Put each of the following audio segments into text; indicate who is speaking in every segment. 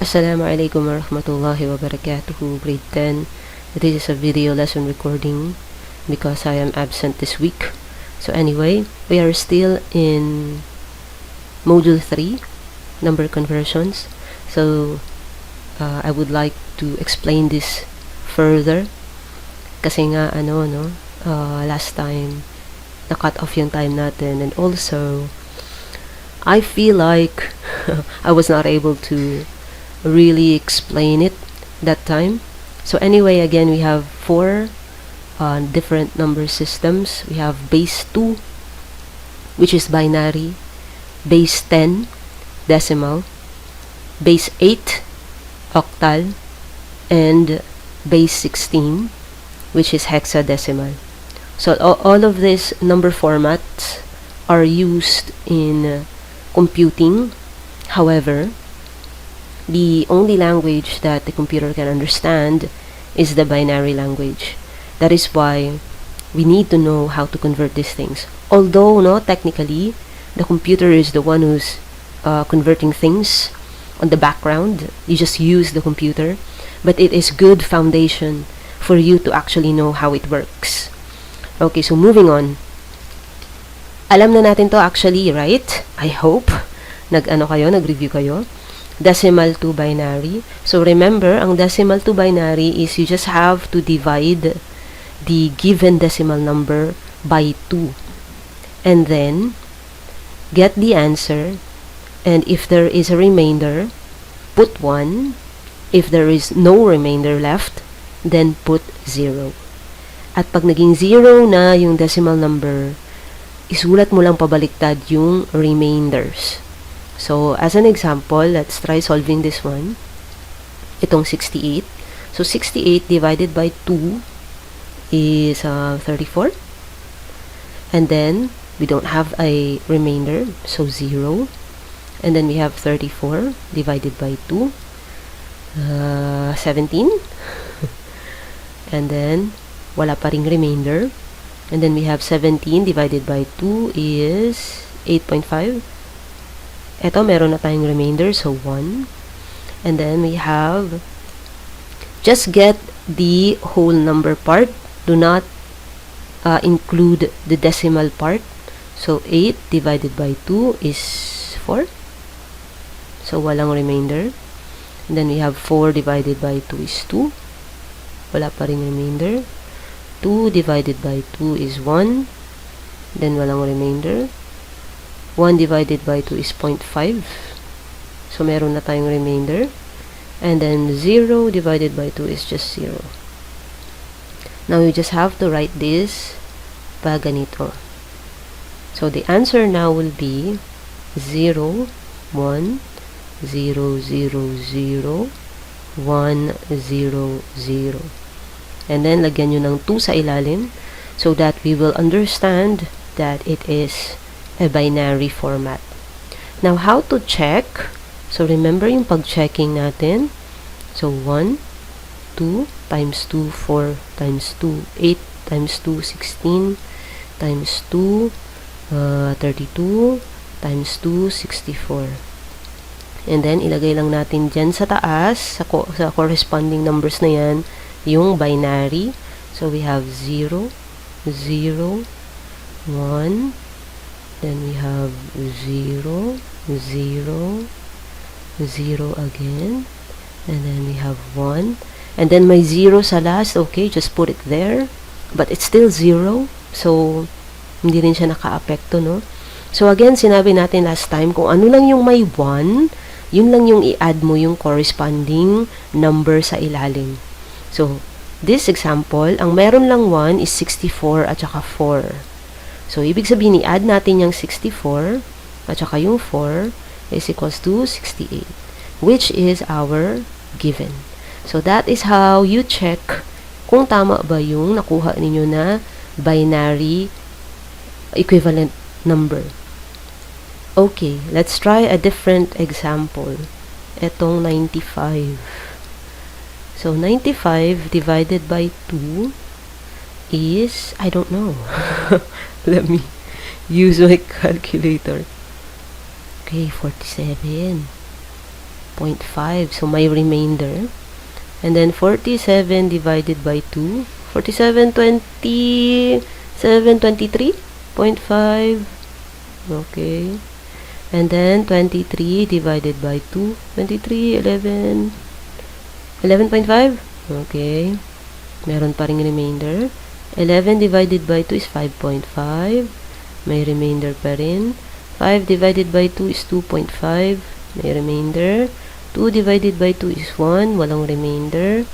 Speaker 1: Assalamu alaikum warahmatullahi wabarakatuh, grade 10. This is a video lesson recording because I am absent this week. So anyway, we are still in module 3, number conversions. So I would like to explain this further kasi nga last time na-cut off yung time natin, and also I feel like I was not able to really explain it that time. So anyway, again, we have 4 different number systems. We have base 2, which is binary, base 10, decimal, base 8, octal, and base 16, which is hexadecimal. So all of these number formats are used in computing. However, the only language that the computer can understand is the binary language. That is why we need to know how to convert these things. Although, technically, the computer is the one who's converting things on the background. You just use the computer. But it is good foundation for you to actually know how it works. Okay, so moving on. Alam na natin to actually, right? I hope. Nag-review kayo. Decimal to binary. So remember, ang decimal to binary is you just have to divide the given decimal number by 2. And then, get the answer. And if there is a remainder, put 1. If there is no remainder left, then put 0. At pag naging 0 na yung decimal number, isulat mo lang pabaliktad yung remainders. So, as an example, let's try solving this one. Itong 68. So, 68 divided by 2 is 34. And then, we don't have a remainder, so 0. And then we have 34 divided by 2. 17. And then, wala pa ring remainder. And then we have 17 divided by 2 is 8.5. Ito, meron na tayong remainder, so 1. And then we have, just get the whole number part. Do not include the decimal part. So 8 divided by 2 is 4. So walang remainder. And then we have 4 divided by 2 is 2. Wala pa ring remainder. 2 divided by 2 is 1. Then walang remainder. 1 divided by 2 is 0.5. So meron na tayong remainder. And then 0 divided by 2 is just 0. Now you just have to write this pa ganito. So the answer now will be 0, 1, 0, 0, 0, 1, 0, 0. And then lagyan nyo ng 2 sa ilalim so that we will understand that it is a binary format. Now, how to check? So, remember yung pag-checking natin. So, 1, 2, times 2, 4, times 2, 8, times 2, 16, times 2, 32, times 2, 64. And then, ilagay lang natin dyan sa taas, sa corresponding numbers na yan, yung binary. So, we have 0, 0, 1, then we have 0, 0, 0 again, and then we have 1, and then may 0 sa last. Okay, just put it there, but it's still 0, so hindi rin siya naka-apekto, no? So again, sinabi natin last time, kung ano lang yung may 1, yun lang yung i-add mo yung corresponding number sa ilalim. So, this example, ang meron lang 1 is 64 at saka 4. So, ibig sabihin, i-add natin yung 64 at saka yung 4 is equals to 68, which is our given. So, that is how you check kung tama ba yung nakuha ninyo na binary equivalent number. Okay, let's try a different example. Etong 95. So, 95 divided by 2 is, I don't know. Let me use my calculator. Okay, 47. 0.5. So, may remainder. And then 47 divided by 2. 47, 23.5. Okay. And then 23 divided by 2. 23, 11.5. Okay. Meron pa ring remainder. 11 divided by 2 is 5.5. May remainder pa rin. 5 divided by 2 is 2.5. May remainder. 2 divided by 2 is 1. Walang remainder.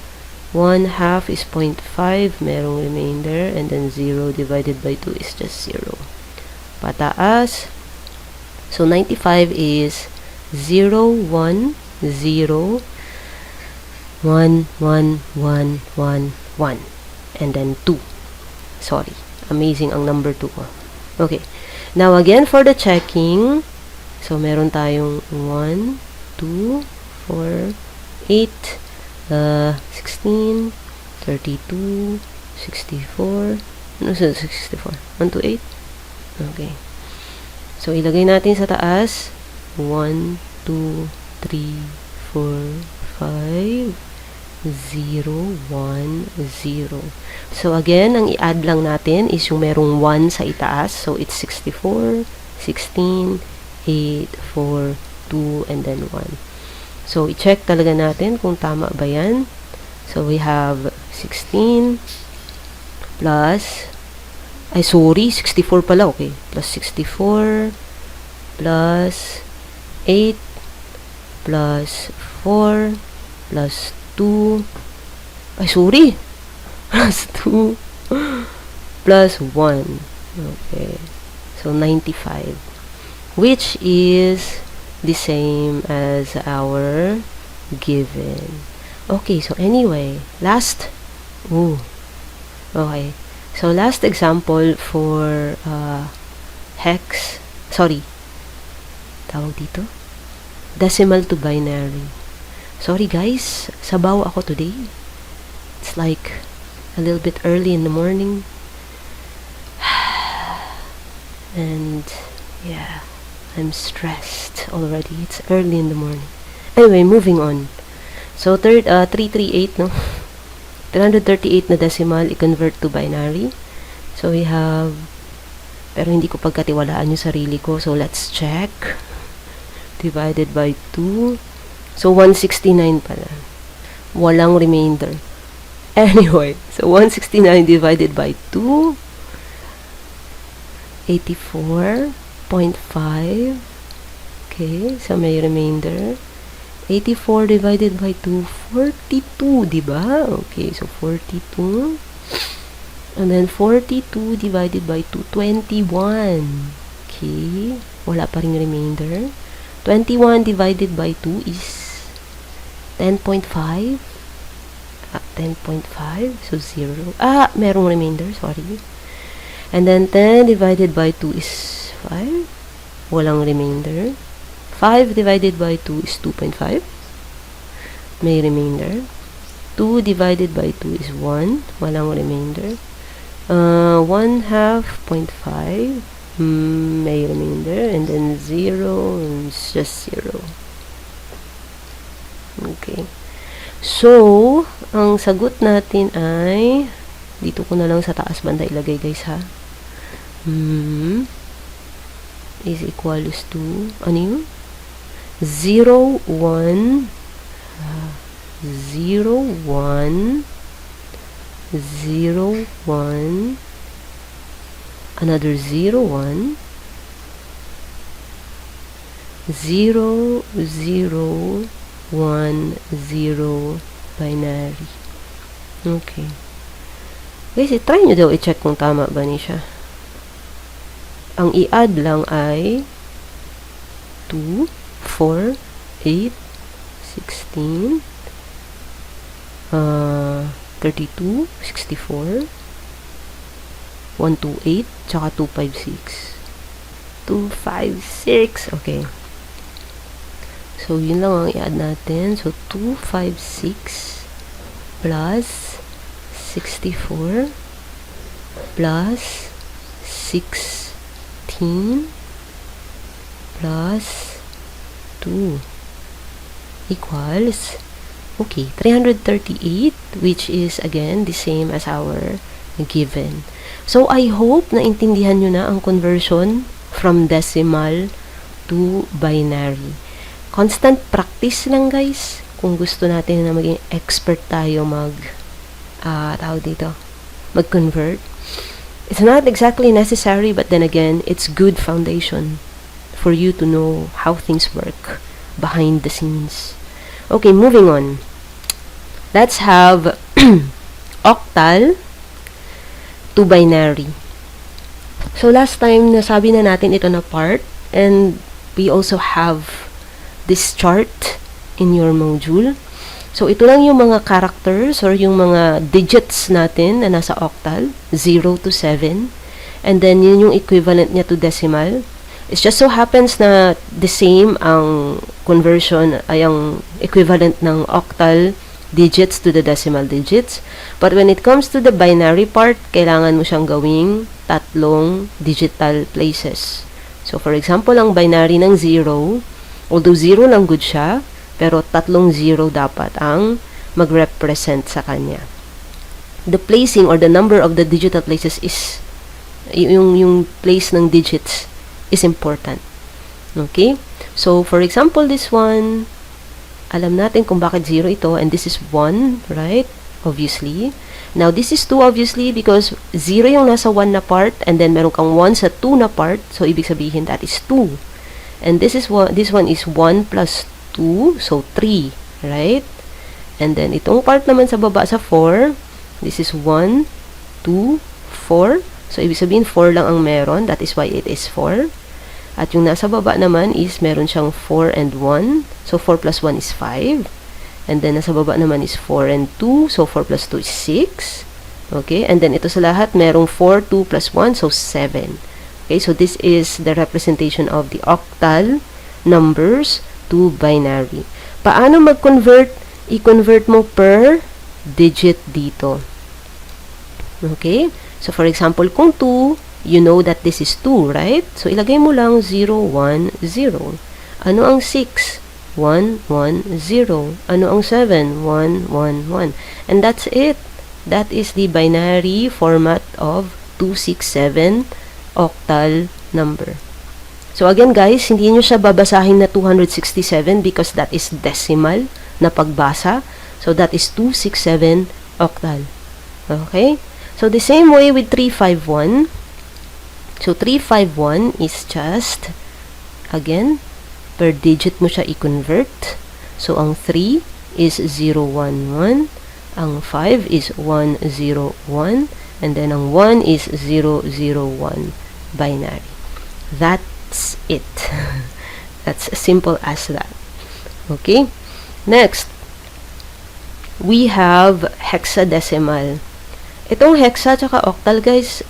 Speaker 1: 1/2 is 0.5. Merong remainder. And then 0 divided by 2 is just 0. Pataas. So, 95 is 0, 1, 0, 1, 1, 1, 1, 1. And then 2. Sorry. Amazing ang number 2 ko. Okay. Now, again, for the checking. So, meron tayong 1, 2, 4, 8, 16, 32, 64. Ano sa 64? 1 to 8? Okay. So, ilagay natin sa taas. 1, 2, 3, 4, 5, 0, 1, 0. So, again, ang i-add lang natin is yung merong 1 sa itaas. So, it's 64, 16, 8, 4, 2, and then 1. So, i-check talaga natin kung tama ba yan. So, we have 16 plus, 64 pala, okay. Plus 64 plus 8 plus 4 plus 2 plus 2 plus 1. Okay. So, 95. Which is the same as our given. Okay, so anyway, last. Okay. So, last example for tawag dito? Decimal to binary. Sorry guys, sabaw ako today. It's like a little bit early in the morning. And, yeah, I'm stressed already. It's early in the morning. Anyway, moving on. So, 338, no? 338 na decimal, i-convert to binary. So, we have, pero hindi ko pagkatiwalaan yung sarili ko. So, let's check. Divided by 2. So, 169 pala. Walang remainder. Anyway, so 169 divided by 2. 84.5. Okay, so may remainder. 84 divided by 2, 42, diba? Okay, so 42. And then 42 divided by 2, 21. Okay, wala pa ring remainder. 21 divided by 2 is 10.5. 10.5, so 0. Merong remainder, sorry. And then 10 divided by 2 is 5. Walang remainder. 5 divided by 2 is 2.5. May remainder. 2 divided by 2 is 1. Walang remainder. 1/2, 0.5. May remainder. And then 0. And it's just 0. Okay. So, ang sagot natin ay, dito ko na lang sa taas banda ilagay guys ha. Is equals to, ano yun? 0, 1, 0, 1, 0, 1, another 0, 1, 0, 0, 1, 0, binary. Okay. Guys, try nyo daw i-check kung tama ba ni siya. Ang i-add lang ay 2, 4, 8, 16, 32, 64, 128, tsaka 256. 256. Okay. So, yun lang ang i-add natin. So, 256 plus 64 plus 16 plus 2 equals, okay, 338, which is again the same as our given. So I hope naintindihan nyo na ang conversion from decimal to binary. Constant practice lang guys kung gusto natin na maging expert tayo mag-convert. It's not exactly necessary, but then again, it's good foundation for you to know how things work behind the scenes. Okay, moving on. Let's have octal to binary. So last time nasabi na natin ito na part, and we also have this chart in your module. So ito lang yung mga characters or yung mga digits natin na nasa octal, 0 to 7, and then yun yung equivalent niya to decimal. It just so happens na the same ang conversion ay ang equivalent ng octal digits to the decimal digits. But when it comes to the binary part, kailangan mo siyang gawing tatlong digital places. So for example, ang binary ng 0, although 0 lang good siya, pero tatlong 0 dapat ang mag-represent sa kanya. The placing or the number of the digital places is, yung place ng digits is important. Okay? So for example, this one, alam natin kung bakit 0 ito, and this is 1, right? Obviously. Now, this is 2 obviously because 0 yung nasa 1 na part, and then meron kang 1 sa 2 na part, so ibig sabihin that is 2. And this one is 1 plus 2, so 3, right? And then itong part naman sa baba sa 4, this is 1, 2, 4. So ibig sabihin 4 lang ang meron, that is why it is 4. At yung nasa baba naman is meron siyang 4 and 1. So 4 plus 1 is 5. And then nasa baba naman is 4 and 2. So 4 plus 2 is 6. Okay? And then ito sa lahat merong 4, 2 plus 1. So 7. Okay? So this is the representation of the octal numbers to binary. Paano mag-convert? I-convert mo per digit dito. Okay? So for example, kung 2, you know that this is 2, right? So, ilagay mo lang 0, 1, 0. Ano ang 6? 1, 1, 0. Ano ang 7? 1, 1, 1. And that's it. That is the binary format of 267 octal number. So, again guys, hindi nyo siya babasahin na 267 because that is decimal na pagbasa. So, that is 267 octal. Okay? So, the same way with 351. So, 351 is just, again, per digit mo siya i-convert. So, ang 3 is 011, ang 5 is 101, and then ang 1 is 001 binary. That's it. That's as simple as that. Okay? Next, we have hexadecimal. Itong hexa tsaka octal, guys,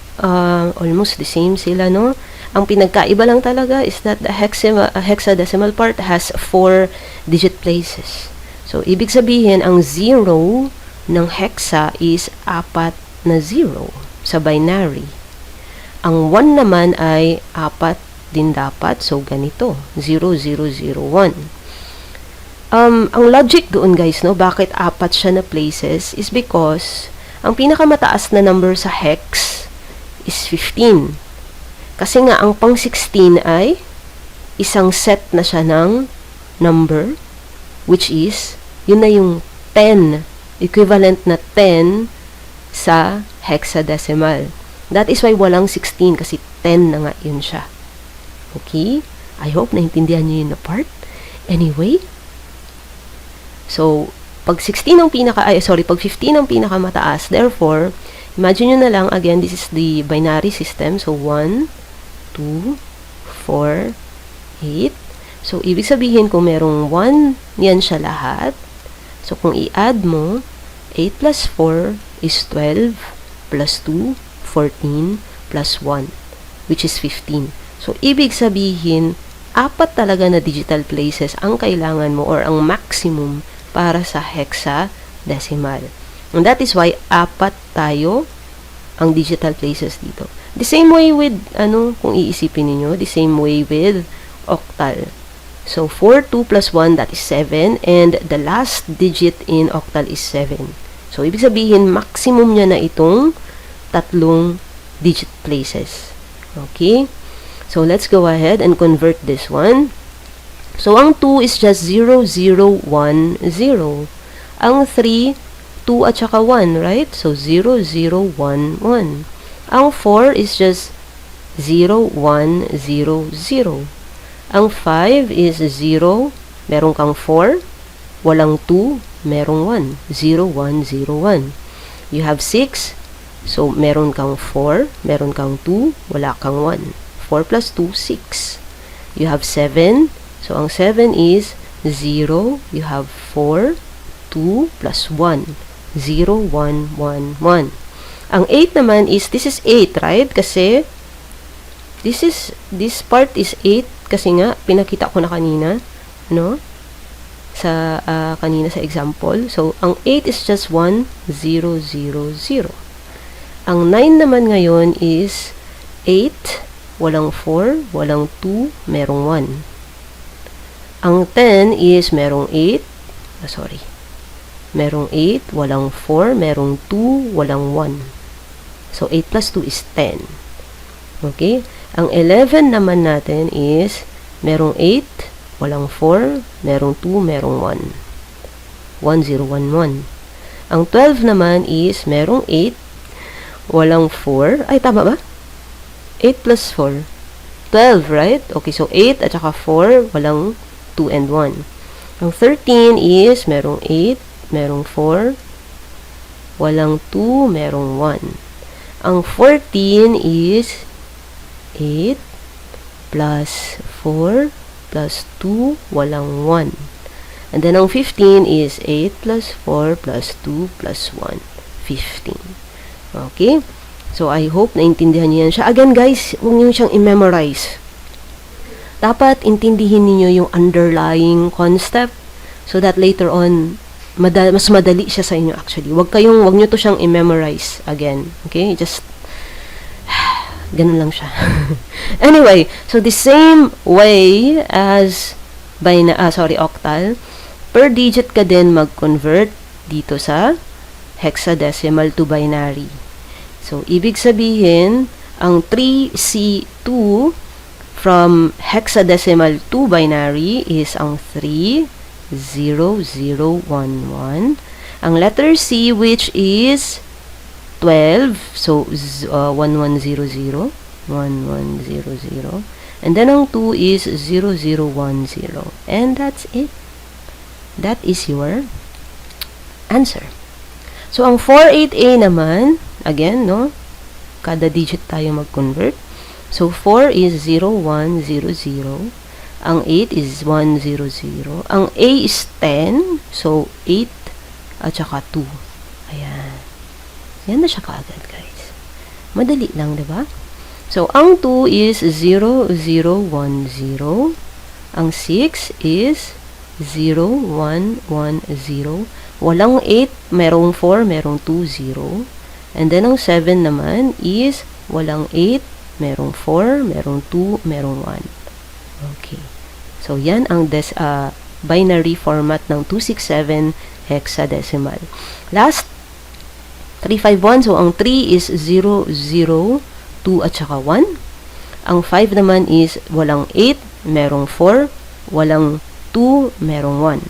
Speaker 1: almost the same sila, no? Ang pinagkaiba lang talaga is that the hexadecimal part has 4 digit places. So, ibig sabihin, ang 0 ng hexa is 4 na 0 sa binary. Ang 1 naman ay 4 din dapat. So, ganito, 0001. Ang logic doon, guys, no, bakit 4 siya na places is because ang pinakamataas na number sa hex is 15. Kasi nga, ang pang 16 ay isang set na siya ng number, which is, yun na yung 10, equivalent na 10 sa hexadecimal. That is why walang 16, kasi 10 na nga yun siya. Okay? I hope naintindihan nyo yun na part. Anyway, so, pag 15 ang pag 15 ang pinakamataas, therefore, imagine nyo na lang, again, this is the binary system. So, 1, 2, 4, 8. So, ibig sabihin, kung merong 1, yan siya lahat. So, kung i-add mo, 8 plus 4 is 12, plus 2, 14, plus 1, which is 15. So, ibig sabihin, 4 talaga na digital places ang kailangan mo or ang maximum para sa hexadecimal. And that is why 4 tayo ang digital places dito. The same way with, kung iisipin niyo, the same way with octal. So 4, 2 plus 1, that is 7. And the last digit in octal is 7. So ibig sabihin, maximum niya na itong tatlong digit places. Okay? So let's go ahead and convert this one. So ang 2 is just 0, 0, 1, 0. Ang 3, 2 at saka 1, right? So 0, 0, 1, 1. Ang 4 is just 0, 1, 0, 0. Ang 5 is 0, merong kang 4, walang 2, merong 1, 0, 1, 0, 1. You have 6, so meron kang 4, meron kang 2, wala kang 1. 4 plus 2, 6. You have 7, so ang 7 is 0, you have 4, 2 plus 1, 0, 1, 1, 1. Ang 8 naman is, this is 8, right? Kasi, this part is 8, kasi nga, pinakita ko na kanina, no? Sa, kanina sa example. So, ang 8 is just 1, 0, 0, 0. Ang 9 naman ngayon is 8, walang 4, walang 2, merong 1. Ang 10 is merong 8, merong 8, walang 4, merong 2, walang 1. So, 8 plus 2 is 10. Okay? Ang 11 naman natin is merong 8, walang 4, merong 2, merong 1. 1, 0, 1, 1. Ang 12 naman is merong 8, walang 4. Ay, tama ba? 8 plus 4. 12, right? Okay, so 8 at saka 4, walang 2 and 1. Ang 13 is merong 8, merong 4, walang 2, merong 1. Ang 14 is 8 plus 4 plus 2, walang 1. And then ang 15 is 8 plus 4 plus 2 plus 1, 15. Okay? So, I hope naintindihan niyo yan siya. Again, guys, huwag niyo siyang i-memorize. Dapat intindihin niyo yung underlying concept so that later on, mas madali siya sa inyo actually. Huwag niyo to siyang i-memorize again. Okay? Just ganun lang siya. Anyway, so the same way as octal, per digit ka din mag-convert dito sa hexadecimal to binary. So, ibig sabihin, ang 3C2 from hexadecimal to binary is ang 30011. Ang letter C, which is 12, so 1100, 1100, and then ang 2 is 0010, and that's it. That is your answer. So, ang 48A naman, again, no, kada digit tayo mag-convert. So, 4 is 0100, ang 8 is 100, ang A is 10, so 8 at saka 2. Ayan. Yan na siya kaagad, guys. Madali lang, diba? So, ang 2 is 0010. Ang 6 is 0110. Walang 8, merong 4, merong 2, 0. And then, ang 7 naman is walang 8, merong 4, merong 2, merong 1. Okay. So, yan ang binary format ng 267 hexadecimal. Last, 351. So, ang 3 is 0, 0, 2 at saka 1. Ang 5 naman is walang 8, merong 4, walang 2, merong 1.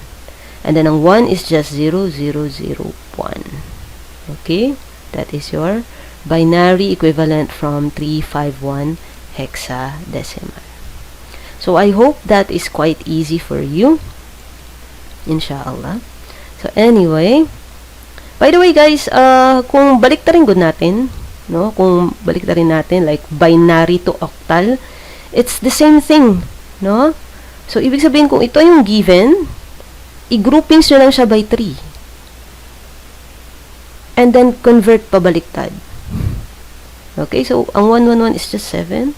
Speaker 1: And then, ang 1 is just 0, 0, 0, 1. Okay? That is your binary equivalent from 351 hexadecimal. So, I hope that is quite easy for you. Inshallah. So, anyway, by the way, guys, kung baliktarin good natin, no? Kung baliktarin natin, like binary to octal, it's the same thing, no? So, ibig sabihin, kung ito yung given, i-groupings nyo lang siya by 3. And then, convert pabaliktad. Okay, so, ang 111 is just 7.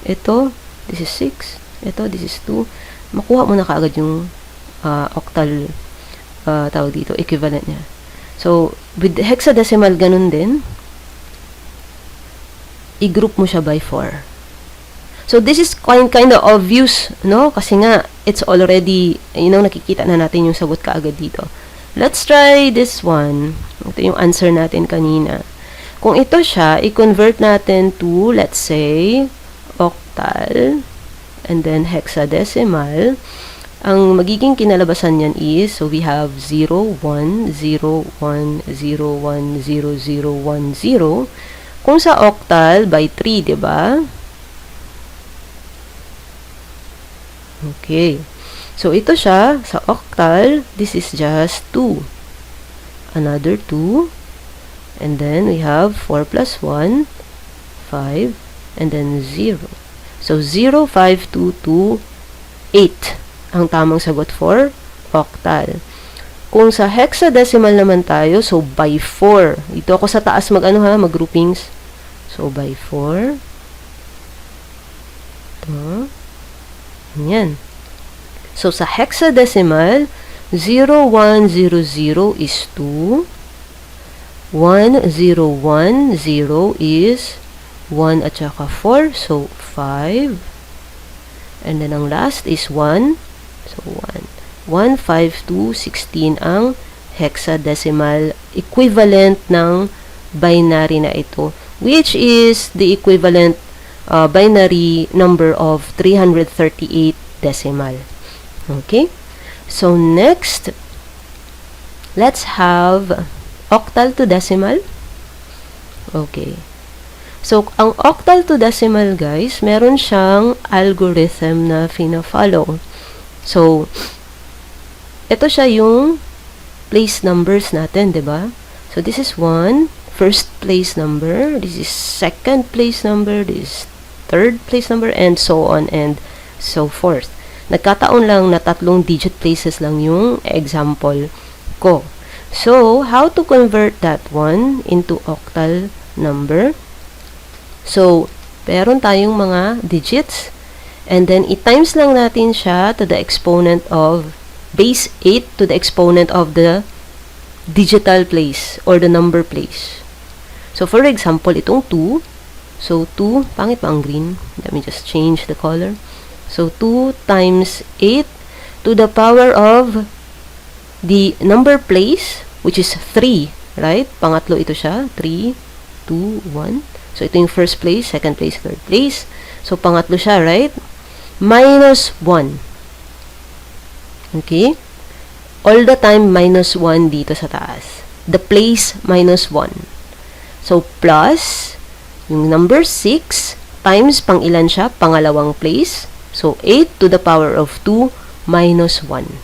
Speaker 1: Ito, this is 6. Ito, this is 2. Makuha mo na kaagad yung octal, tawag dito, equivalent niya. So, with hexadecimal, ganun din. I-group mo siya by 4. So, this is kind of obvious, no? Kasi nga, it's already, nakikita na natin yung sagot kaagad dito. Let's try this one. Ito yung answer natin kanina. Kung ito siya, i-convert natin to, let's say, octal, and then hexadecimal. Ang magiging kinalabasan niyan is, so we have 0, 1, 0, 1, 0, 1, 0, 0, 1, 0. Kung sa octal, by 3, diba? Okay. So, ito siya, sa octal, this is just 2. Another 2. And then, we have 4 plus 1, 5, and then 0. So, 0, 5, 2, 2, 8 ang tamang sagot for octal. Kung sa hexadecimal naman tayo, so by 4. Dito ako sa taas mag-groupings. So, by 4. Ito. Yan. So, sa hexadecimal, 0, 1, 0, 0 is 2. 1, 0, 1, 0 is 1 at saka 4. So, 5. And then, ang last is 1. So, 1. 1, 5, 2, 16 ang hexadecimal equivalent ng binary na ito, which is the equivalent binary number of 338 decimal. Okay? So, next, let's have octal to decimal. Okay. So, ang octal to decimal, guys, meron siyang algorithm na fina-follow. So, ito siya yung place numbers natin, diba? So, this is 1, first place number. This is second place number. This is third place number, and so on and so forth. Nagkataon lang na 3 digit places lang yung example ko. So, how to convert that one into octal number? So, meron tayong mga digits, and then i-times lang natin siya to the exponent of base 8 to the exponent of the digital place or the number place. So, for example, itong 2. So, 2, pangit ba ang green? Let me just change the color. So, 2 times 8 to the power of the number place, which is 3, right? Pangatlo ito siya. 3, 2, 1. So, ito yung first place, second place, third place. So, pangatlo siya, right? Minus 1. Okay? All the time, minus 1 dito sa taas. The place, minus 1. So, plus, yung number 6, times pang ilan siya? Pangalawang place. So, 8 to the power of 2 minus 1.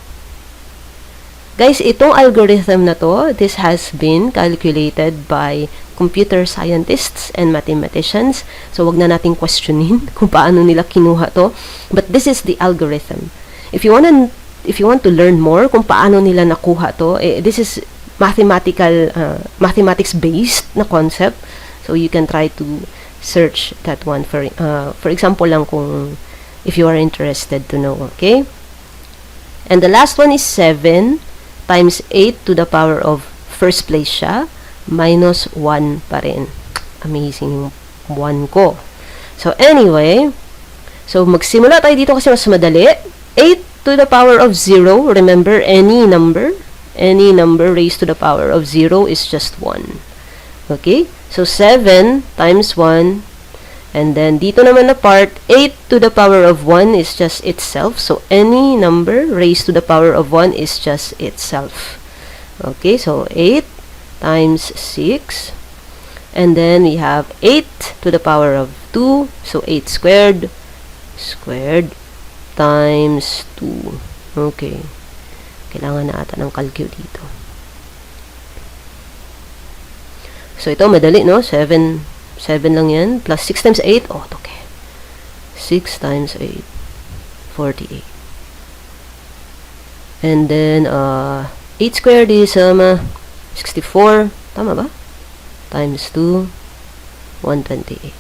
Speaker 1: Guys, itong algorithm na to, this has been calculated by computer scientists and mathematicians. So, wag na nating questionin kung paano nila kinuha to. But this is the algorithm. If you want to learn more kung paano nila nakuha to, this is mathematics-based na concept. So, you can try to search that one for example lang kung if you are interested to know, okay? And the last one is 7 times 8 to the power of first place siya, minus 1 pa rin. Amazing yung 1 ko. So, anyway, so magsimula tayo dito kasi mas madali. 8 to the power of 0, remember, any number raised to the power of 0 is just 1. Okay? So, 7 times 1, and then, dito naman na part, 8 to the power of 1 is just itself. So, any number raised to the power of 1 is just itself. Okay, so 8 times 6. And then, we have 8 to the power of 2. So, 8 squared times 2. Okay. Kailangan na ata ng calcul dito. So, ito madali, no? 7 lang yan. Plus 6 times 8. Oh, okay. 6 times 8. 48. And then, 8 squared is 64. Tama ba? Times 2. 128.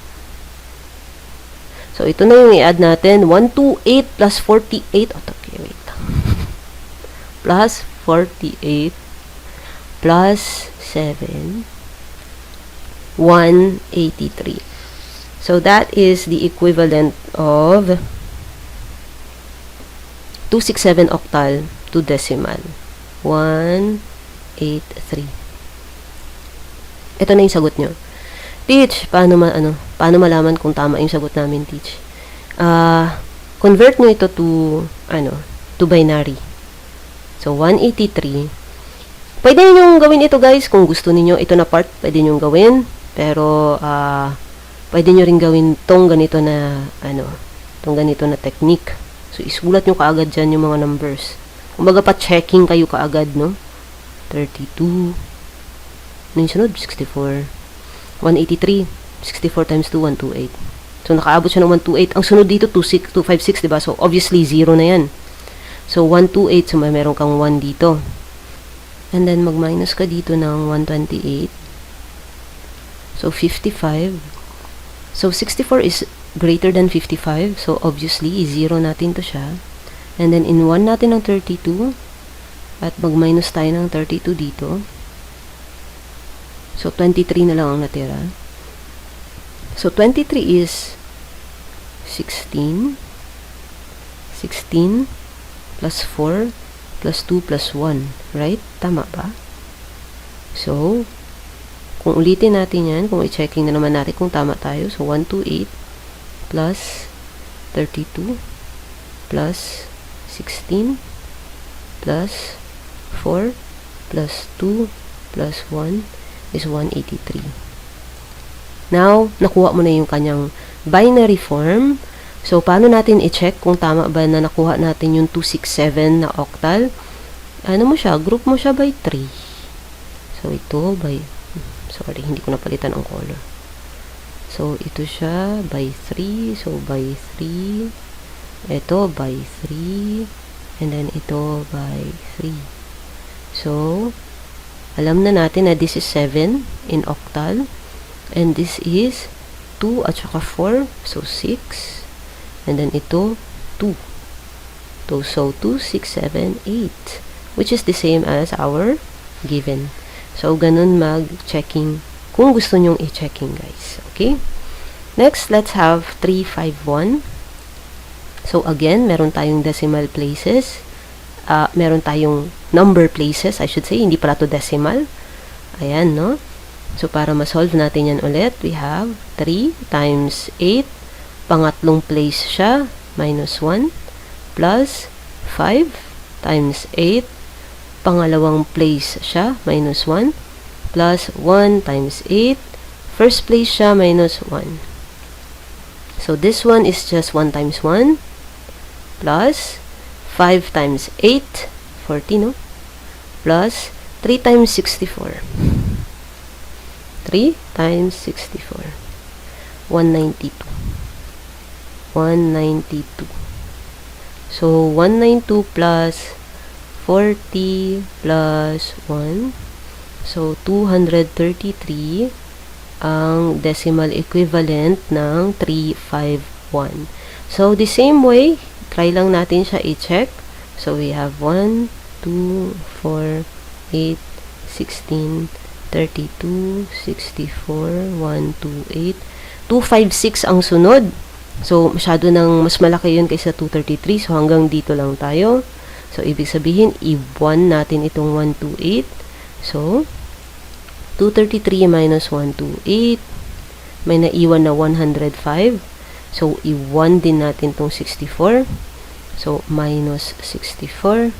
Speaker 1: So, ito na yung i-add natin. 128 plus 48. Oh, okay, wait. Plus 48 plus 7. 183. So, that is the equivalent of 267 octal to decimal. 183. Ito na yung sagot nyo. Teach, paano malaman kung tama yung sagot namin, teach? Convert nyo ito to binary. So, 183. Pwede nyo gawin ito, guys, kung gusto niyo ito na part, pwede nyo gawin. Pero, pwede nyo rin gawin tong ganito na, technique. So, isulat nyo kaagad dyan yung mga numbers. Kumbaga pa checking kayo kaagad, no? 32. Ano yung sunod? 64. 183. 64 times 2, 128. So, nakaabot siya ng 128. Ang sunod dito, 256, diba? So, obviously, 0 na yan. So, 128. So, may meron kang 1 dito. And then, mag-minus ka dito ng 128. So, 55. So, 64 is greater than 55. So, obviously, 0 natin to siya. And then, in 1 natin ng 32. At mag-minus tayo ng 32 dito. So, 23 na lang ang natira. So, 23 is 16. 16 plus 4 plus 2 plus 1. Right? Tama ba? So, kung ulitin natin yan, kung i-checking na naman natin kung tama tayo. So, 128 plus 32 plus 16 plus 4 plus 2 plus 1 is 183. Now, nakuha mo na yung kanyang binary form. So, paano natin i-check kung tama ba na nakuha natin yung 267 na octal? Group mo siya by 3. So, ito by, sorry, hindi ko napalitan ang color. So, ito siya by 3. So, by 3. Ito by 3. And then, ito by 3. So, alam na natin na this is 7 in octal. And this is 2 at saka 4. So, 6. And then, ito, 2. So, 2, 6, 7, 8. Which is the same as our given. So, ganun mag-checking kung gusto nyong i-checking, guys. Okay? Next, let's have 351. So, again, meron tayong decimal places. Meron tayong number places, I should say. Hindi pala to decimal. Ayan, no? So, para ma-solve natin yan ulit, we have 3 times 8. Pangatlong place siya, minus 1. Plus 5 times 8. Pangalawang place siya, minus 1. Plus 1 times 8. First place siya, minus 1. So, this one is just 1 times 1. Plus 5 times 8. 40, no? Plus 3 times 64. 3 times 64. 192. 192. So, 192 plus 40 plus 1. So, 233 ang decimal equivalent ng 351. So, the same way, try lang natin siya i-check. So, we have 1, 2, 4, 8, 16, 32, 64, 128, 256 ang sunod. So, masyado nang mas malaki yun kaysa 233. So, hanggang dito lang tayo. So, ibig sabihin, i-1 natin itong 128. So, 233 minus 128. May naiwan na 105. So, i-1 din natin itong 64. So, minus 64.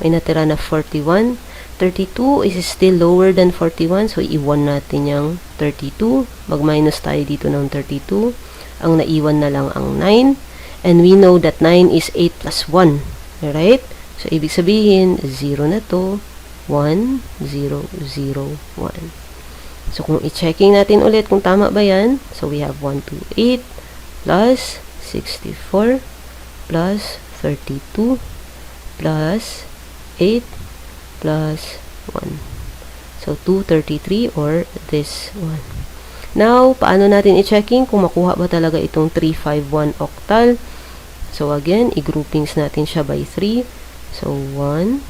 Speaker 1: May natira na 41. 32 is still lower than 41. So, i-1 natin yung 32. Mag-minus tayo dito ng 32. Ang naiwan na lang ang 9. And we know that 9 is 8 plus 1. Alright? So, ibig sabihin, 0 na to. 1, 0, 0, 1. So, kung i-checking natin ulit kung tama ba yan. So, we have 128 plus 64 plus 32 plus 8 plus 1. So, 233 or this one. Now, paano natin i-checking kung makuha ba talaga itong 351 octal? So, again, i-groupings natin siya by 3. So, 1,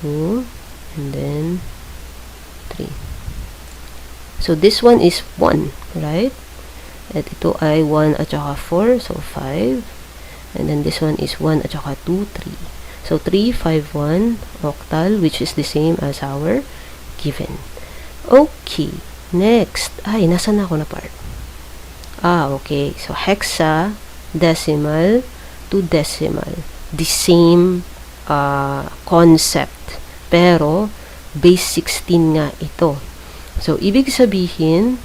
Speaker 1: 2, and then 3. So, this one is 1, right? At ito ay 1 at saka 4. So, 5. And then this one is 1 at saka 2, 3. So 3, 5, 1 octal, which is the same as our given. Okay, next. Ay, nasan ako na part? Okay. So hexa, decimal to decimal. The same concept. Pero, base 16 nga ito. So, ibig sabihin,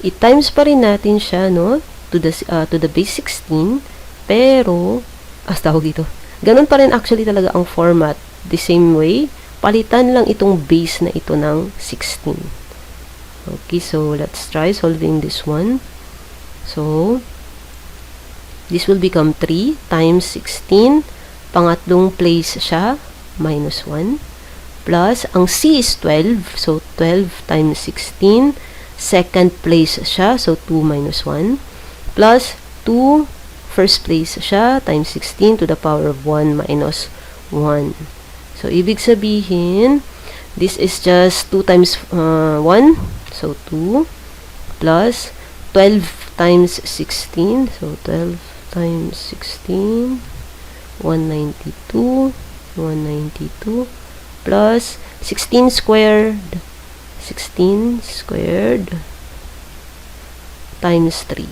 Speaker 1: i-times pa rin natin siya, no? To the base 16. Pero, tawag dito. Ganun pa rin actually talaga ang format. The same way, palitan lang itong base na ito ng 16. Okay, so let's try solving this one. So, this will become 3 times 16. Pangatlong place siya, minus 1. Plus, ang C is 12. So, 12 times 16. Second place siya, so 2 minus 1. Plus, 2, first place siya, times 16 to the power of 1 minus 1. So, ibig sabihin, this is just 2 times 1. So, 2 plus 12 times 16. So, 12 times 16. 192 plus 16 squared times 3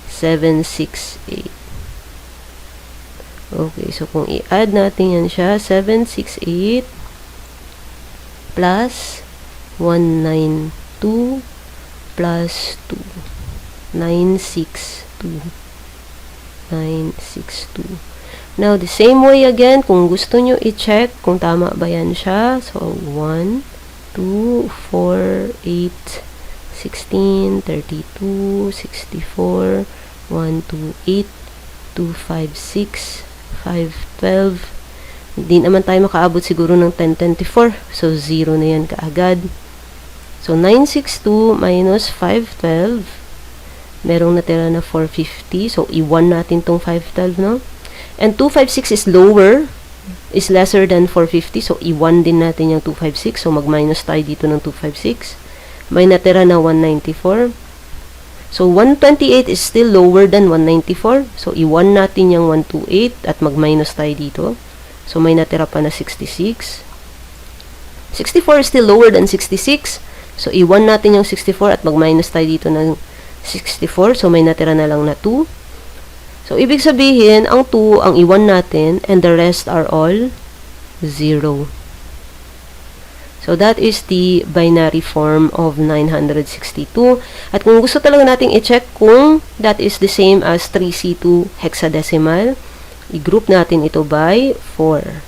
Speaker 1: 768. Okay, so kung i-add natin yan siya, 768 plus 192 plus 2 962. Now, the same way again, kung gusto nyo i-check kung tama ba yan siya. So, 1, 2, 4, 8, 16, 32, 64, 1, 2, 8, 2, 5, 6, 5, 12. Hindi naman tayo makaabot siguro ng 1024. So, 0 na yan kaagad. So, 962 minus 512. Merong natira na 450. So, i-1 natin tong 512, no? And 256 is lesser than 450. So, i-1 din natin yung 256. So, mag-minus tayo dito ng 256. May natira na 194. So, 128 is still lower than 194. So, i-1 natin yung 128 at mag-minus tayo dito. So, may natira pa na 66. 64 is still lower than 66. So, i-1 natin yung 64 at mag-minus tayo dito ng 64. So, may natira na lang na 2. So, ibig sabihin, ang 2 ang i-1 natin and the rest are all 0. So, that is the binary form of 962. At kung gusto talaga nating i-check kung that is the same as 3C2 hexadecimal, i-group natin ito by 4.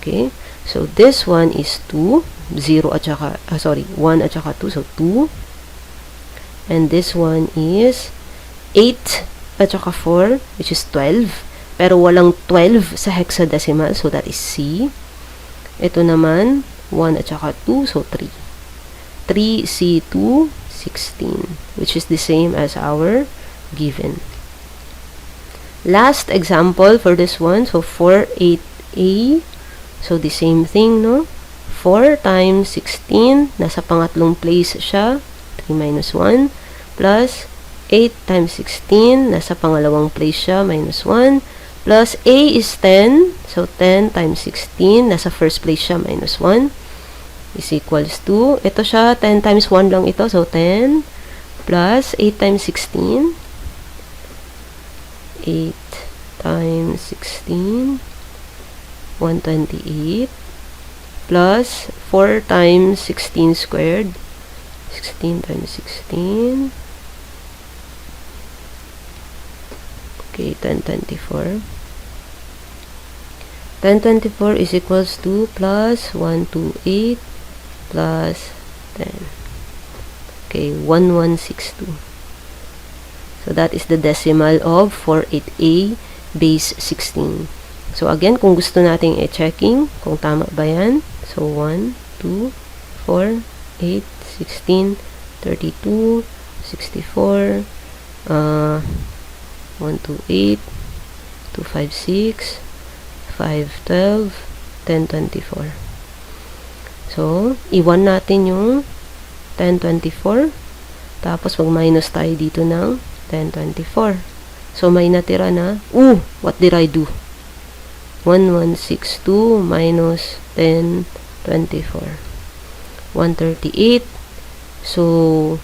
Speaker 1: Okay. So, this one is 2. 1 at saka 2. So, 2. And this one is 8 at saka 4, which is 12. Pero walang 12 sa hexadecimal, so that is C. Ito naman, 1 at saka 2, so 3. 3C2, 16, which is the same as our given. Last example for this one, so 4, 8A. So, the same thing, no? 4 times 16, nasa pangatlong place siya, 3 minus 1, plus 8 times 16, nasa pangalawang place siya, minus 1, plus A is 10, so 10 times 16, nasa first place siya, minus 1, is equals to, ito siya, 10 times 1 lang ito, so 10, plus 8 times 16, 8 times 16, 128, plus 4 times 16 squared, 16 times 16, okay, 1024. 1024 is equals to plus 128 plus 10. Okay, 1162. So, that is the decimal of 48A base 16. So, again, kung gusto nating i-checking, kung tama ba yan. So, 1, 2, 4, 8, 16, 32, 64, 128, 256, 512, 1024. So, i-1 natin yung 1024. Tapos mag-minus tayo dito ng 1024. So may natira na, what did I do? 1162 minus 1024. 138. So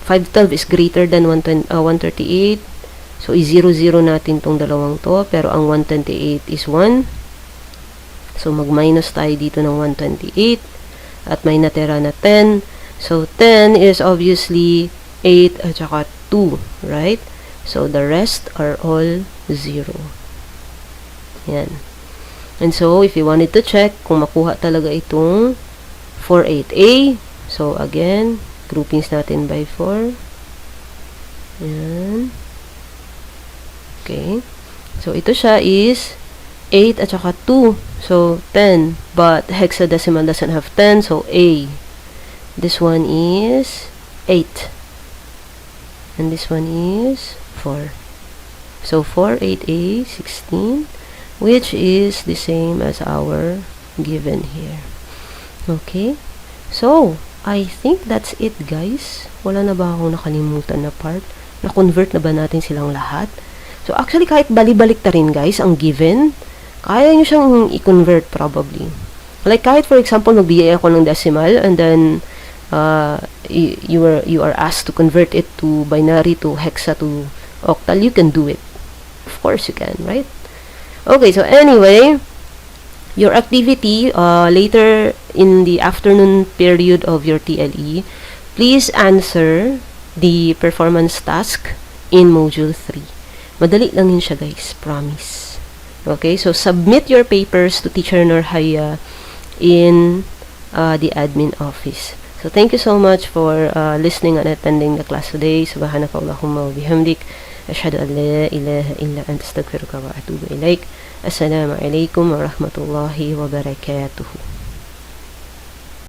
Speaker 1: 512 is greater than 138. So i-0-0 natin tong dalawang to, pero ang 128 is 1. So mag-minus tayo dito ng 128 at may natira na 10. So 10 is obviously 8 at saka 2, right? So the rest are all 0. Yan. And so if you wanted to check kung makuha talaga itong 48A, so again, groupings natin by 4. Yan. Okay. So ito siya is 8 at saka 2. So 10. But hexadecimal doesn't have 10. So A. This one is 8. And this one is 4. So 4, 8A, 16. Which is the same as our given here. Okay. So, I think that's it, guys. Wala na ba akong nakalimutan na part? Na-convert na ba natin silang lahat? So, actually, kahit bali-balik ta rin, guys, ang given, kaya nyo siyang i-convert probably. Like, kahit for example, magbigay ako ng decimal and then you are asked to convert it to binary, to hexa, to octal, you can do it. Of course, you can, right? Okay, so anyway, your activity later in the afternoon period of your TLE, please answer the performance task in Module 3. Madali lang yun siya, guys. Promise. Okay, so submit your papers to Tch Norhayya in the admin office. So thank you so much for listening and attending the class today. Subhanakallahumma wa bihamdik. Ashhadu an la ilaha illa anta astaghfiruka wa atubu ilaik. Assalamu alaikum wa rahmatullahi wa barakatuh.